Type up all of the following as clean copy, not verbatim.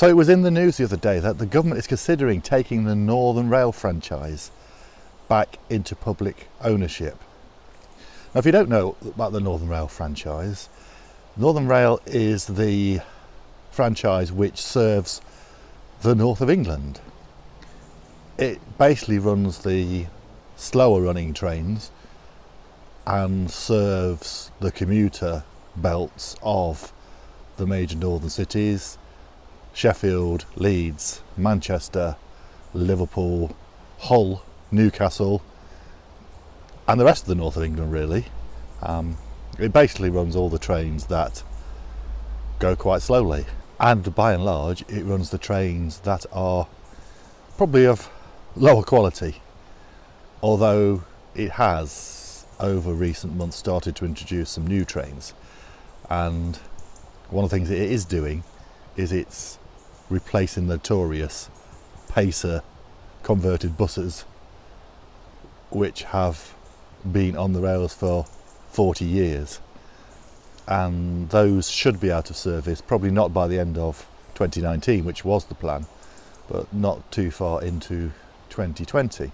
So it was in the news the other day that the government is considering taking the Northern Rail franchise back into public ownership. Now, if you don't know about the Northern Rail franchise, Northern Rail is the franchise which serves the north of England. It basically runs the slower running trains and serves the commuter belts of the major northern cities: Sheffield, Leeds, Manchester, Liverpool, Hull, Newcastle, and the rest of the north of England really. It basically runs all the trains that go quite slowly, and by and large it runs the trains that are probably of lower quality, although it has over recent months started to introduce some new trains. And one of the things it is doing is it's replacing the notorious Pacer converted buses, which have been on the rails for 40 years, and those should be out of service, probably not by the end of 2019, which was the plan, but not too far into 2020.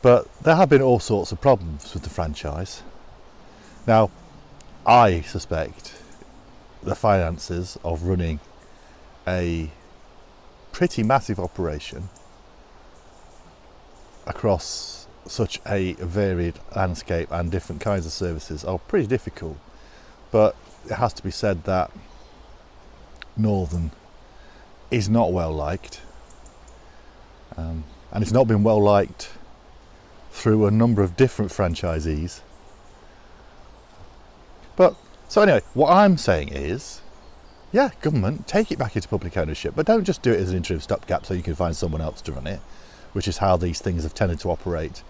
But there have been all sorts of problems with the franchise. Now, I suspect the finances of running a pretty massive operation across such a varied landscape and different kinds of services are pretty difficult. But it has to be said that Northern is not well liked, and it's not been well liked through a number of different franchisees. But so anyway, what I'm saying is, yeah, government, take it back into public ownership, but don't just do it as an interim stopgap so you can find someone else to run it, which is how these things have tended to operate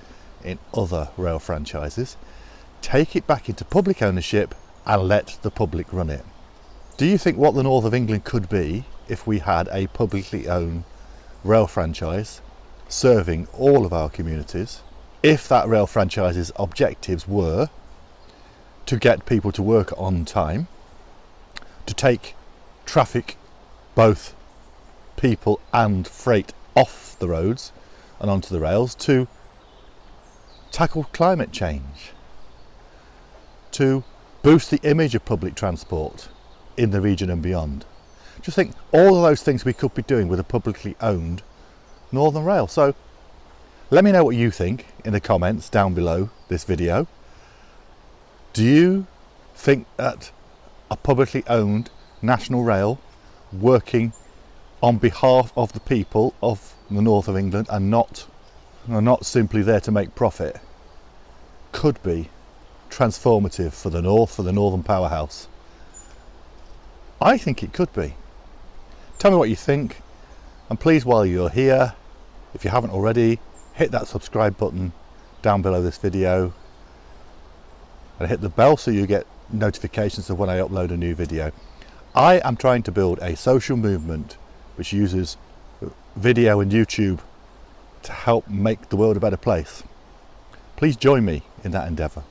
in other rail franchises. Take it back into public ownership and let the public run it. Do you think what the north of England could be if we had a publicly owned rail franchise serving all of our communities, if that rail franchise's objectives were to get people to work on time, to take traffic, both people and freight, off the roads and onto the rails, to tackle climate change, to boost the image of public transport in the region and beyond? Just think all of those things we could be doing with a publicly owned Northern Rail. So let me know what you think in the comments down below this video. Do you think that a publicly owned national rail working on behalf of the people of the north of England and not simply there to make profit could be transformative for the north, for the northern powerhouse? I think it could be. Tell me what you think, and please, while you're here, if you haven't already, hit that subscribe button down below this video and hit the bell so you get notifications of when I upload a new video. I am trying to build a social movement which uses video and YouTube to help make the world a better place. Please join me in that endeavour.